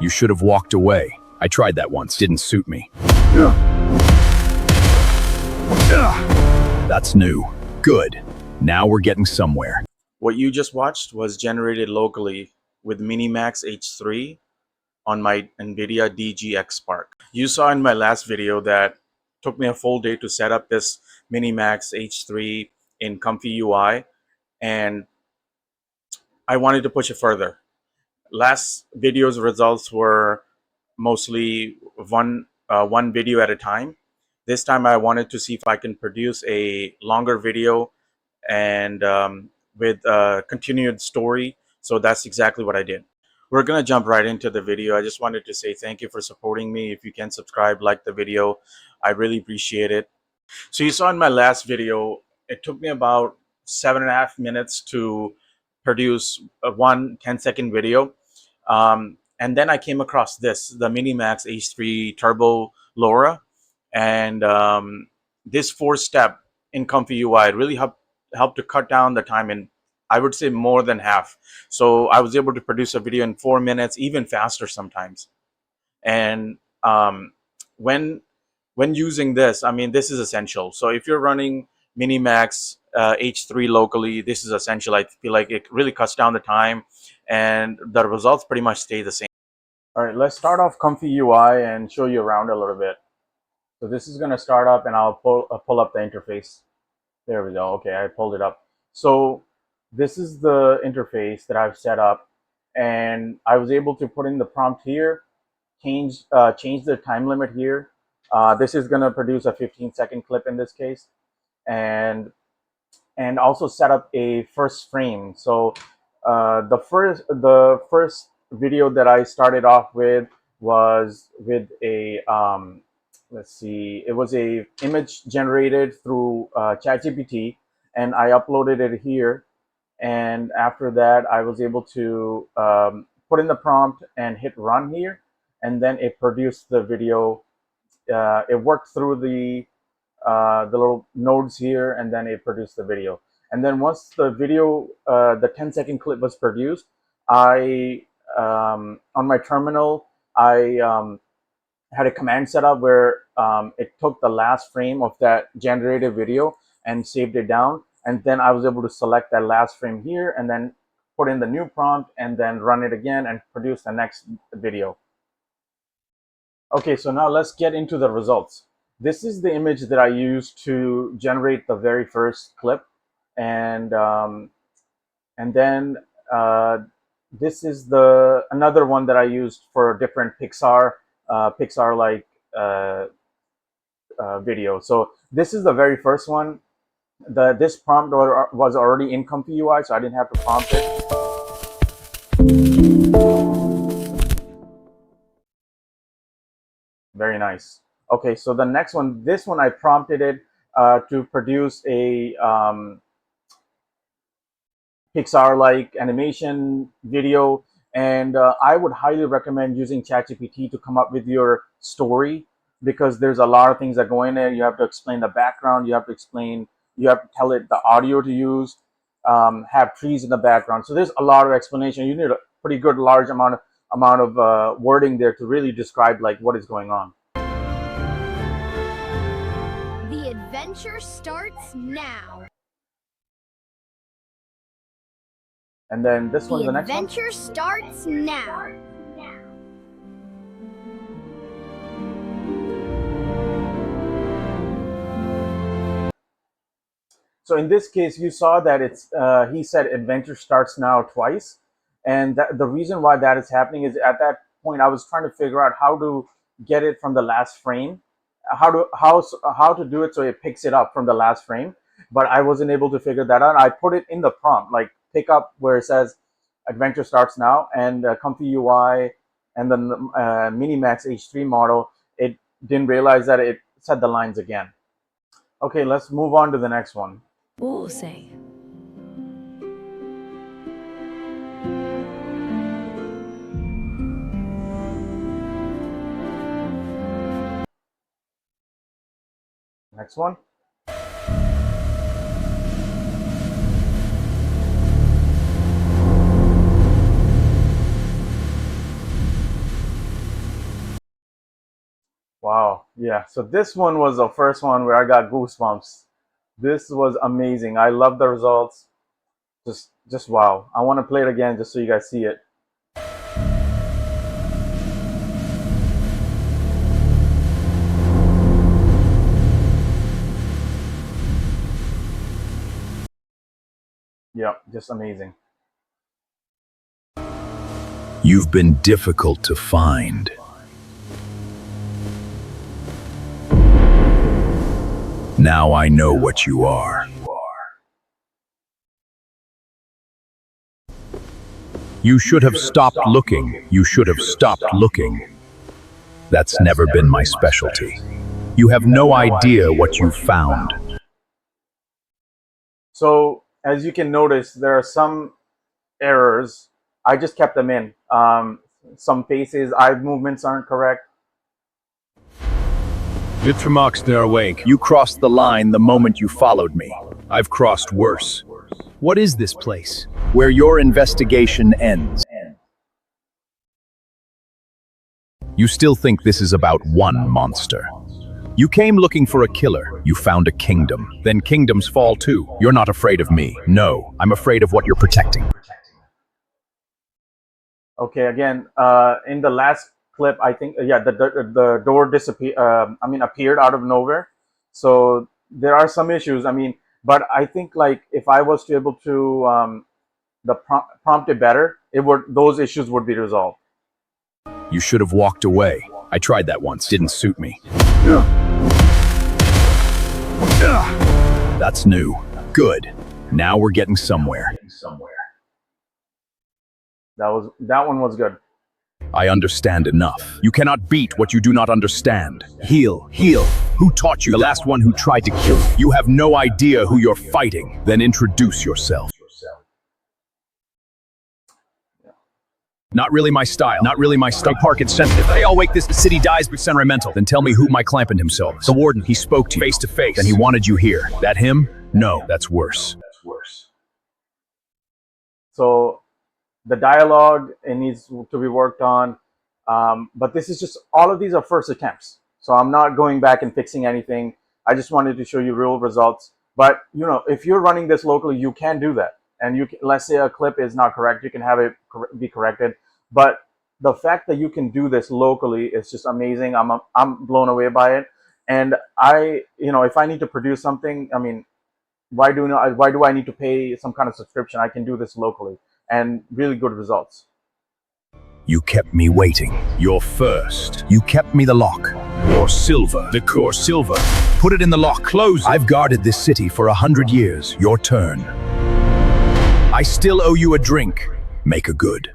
You should have walked away. I tried that once. Didn't suit me. That's new. Good. Now we're getting somewhere. What you just watched was generated locally with MiniMax H3 on my NVIDIA DGX Spark. You saw in my last video that took me a full day to set up this MiniMax H3 in Comfy UI, and I wanted to push it further. Last video's results were mostly one video at a time. This time I wanted to see if I can produce a longer video and with a continued story. So that's exactly what I did. We're gonna jump right into the video. I just wanted to say thank you for supporting me. If you can subscribe, like the video, I really appreciate it. So you saw in my last video, it took me about 7.5 minutes to produce a 10-second video. And then I came across this, the MiniMax H3 Turbo LoRa. And this 4-step in Comfy UI really helped to cut down the time in, I would say, more than half. So I was able to produce a video in 4 minutes, even faster sometimes. And when using this, I mean, this is essential. So if you're running MiniMax H3 locally, this is essential. I feel like it really cuts down the time and the results pretty much stay the same. All right, let's start off Comfy UI and show you around a little bit. So this is going to start up, and I'll pull up the interface. There we go. Okay, I pulled it up. So this is the interface that I've set up, and I was able to put in the prompt here, change the time limit here. This is going to produce a 15-second clip in this case, and also set up a first frame. So the first video that I started off with was with a let's see, it was a image generated through ChatGPT, and I uploaded it here. And after that, I was able to put in the prompt and hit run here, and then it produced the video. It worked through the little nodes here, and then it produced the video. And then once the video, the 10-second clip was produced, I on my terminal, I had a command set up where it took the last frame of that generated video and saved it down. And then I was able to select that last frame here and then put in the new prompt and then run it again and produce the next video. Okay, so now let's get into the results. This is the image that I used to generate the very first clip. And then this is another one that I used for a different Pixar-like video. So this is the very first one. This prompt was already in Comfy UI, so I didn't have to prompt it. Very nice. Okay, so the next one, this one I prompted it to produce a Pixar-like animation video, and I would highly recommend using ChatGPT to come up with your story, because there's a lot of things that go in there. You have to explain the background, you have to tell it the audio to use, have trees in the background. So there's a lot of explanation. You need a pretty good large amount of wording there to really describe like what is going on. The adventure starts now. And then this one's the next one. The adventure starts now. So in this case, you saw that he said adventure starts now twice. And the reason why that is happening is at that point, I was trying to figure out how to get it from the last frame, how to do it so it picks it up from the last frame. But I wasn't able to figure that out. I put it in the prompt, like pick up where it says adventure starts now, and Comfy UI and the MiniMax H3 model, it didn't realize that it said the lines again. Okay, let's move on to the next one. Say. Next one. Wow. Yeah. So this one was the first one where I got goosebumps. This was amazing. I love the results. Just wow. I want to play it again just so you guys see it. Yeah, just amazing. You've been difficult to find. Now I know what you are. You should have stopped looking. You should have stopped looking. That's never been my specialty. You have no idea what you've found. So as you can notice, there are some errors. I just kept them in. Some faces, eye movements aren't correct. Vitrimax, they're awake. You crossed the line the moment you followed me. I've crossed worse. What is this place? Where your investigation ends. You still think this is about one monster. You came looking for a killer. You found a kingdom. Then kingdoms fall too. You're not afraid of me. No, I'm afraid of what you're protecting. Okay, again, in the last clip, I think, yeah, the door appeared out of nowhere. So there are some issues. I mean, but I think like if I was to able to prompt it better, those issues would be resolved. You should have walked away. I tried that once. Didn't suit me. That's new. Good. Now we're getting somewhere. That one was good. I understand enough. You cannot beat what you do not understand. Heal, heal. Who taught you? The last one who tried to kill you. You have no idea who you're fighting. Then introduce yourself. Not really my style. Not really my style. Park insensitive. They all wake this. The city dies, but sentimental. Then tell me who my clamping himself. The warden, he spoke to you face to face. And he wanted you here. That him? No, that's worse. So the dialogue, it needs to be worked on. But this is just, all of these are first attempts. So I'm not going back and fixing anything. I just wanted to show you real results. But, you know, if you're running this locally, you can do that. And you can, let's say a clip is not correct, you can have it be corrected. But the fact that you can do this locally is just amazing. I'm blown away by it. And if I need to produce something, I mean, why do I need to pay some kind of subscription? I can do this locally and really good results. You kept me waiting. You're first. You kept me the lock. You're silver. The core silver. Put it in the lock. Close. I've guarded this city for 100 years. Your turn. I still owe you a drink. Make a good.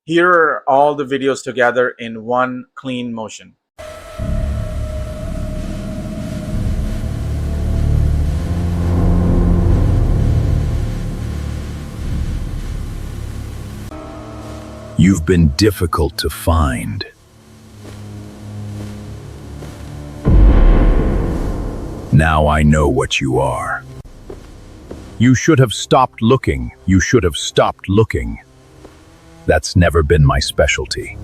Here are all the videos together in one clean motion. You've been difficult to find. Now I know what you are. You should have stopped looking. You should have stopped looking. That's never been my specialty.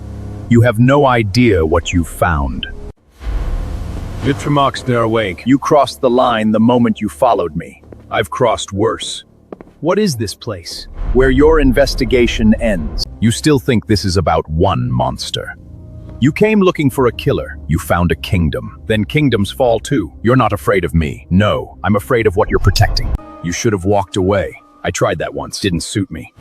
You have no idea what you've found. Vitrimax, they're awake. You crossed the line the moment you followed me. I've crossed worse. What is this place? Where your investigation ends. You still think this is about one monster. You came looking for a killer. You found a kingdom. Then kingdoms fall too. You're not afraid of me. No, I'm afraid of what you're protecting. You should have walked away. I tried that once. Didn't suit me.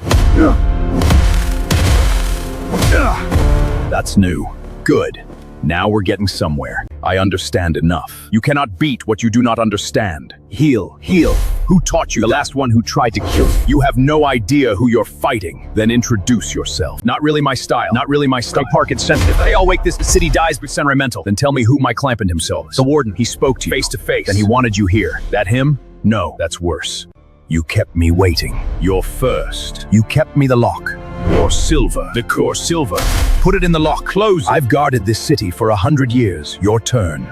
That's new. Good. Now we're getting somewhere. I understand enough. You cannot beat what you do not understand. Heal, heal. Who taught you? The last one who tried to kill you. You have no idea who you're fighting. Then introduce yourself. Not really my style. Not really my style. Park insensitive. They all wake this. The city dies, but sentimental. Then tell me who my clamping himself. The warden, he spoke to you face to face. And he wanted you here. That him? No, that's worse. You kept me waiting. You're first. You kept me the lock. You're silver. The core silver. Put it in the lock. Close. I've guarded this city for 100 years. Your turn.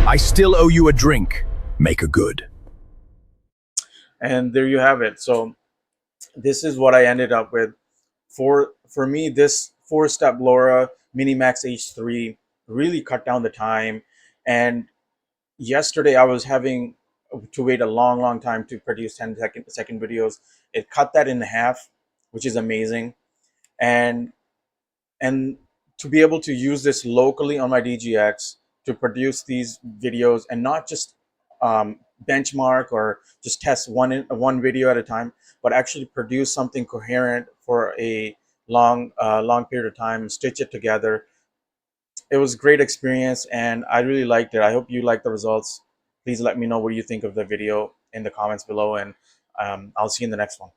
I still owe you a drink. Make a good. And there you have it. So this is what I ended up with. For me, this 4-step LoRa MiniMax H3 really cut down the time. And yesterday I was having to wait a long time to produce 10-second videos. It cut that in half, which is amazing. And to be able to use this locally on my DGX to produce these videos and not just benchmark or just test one video at a time, but actually produce something coherent for a long period of time, stitch it together. It was a great experience and I really liked it. I hope you like the results. Please let me know what you think of the video in the comments below, and I'll see you in the next one.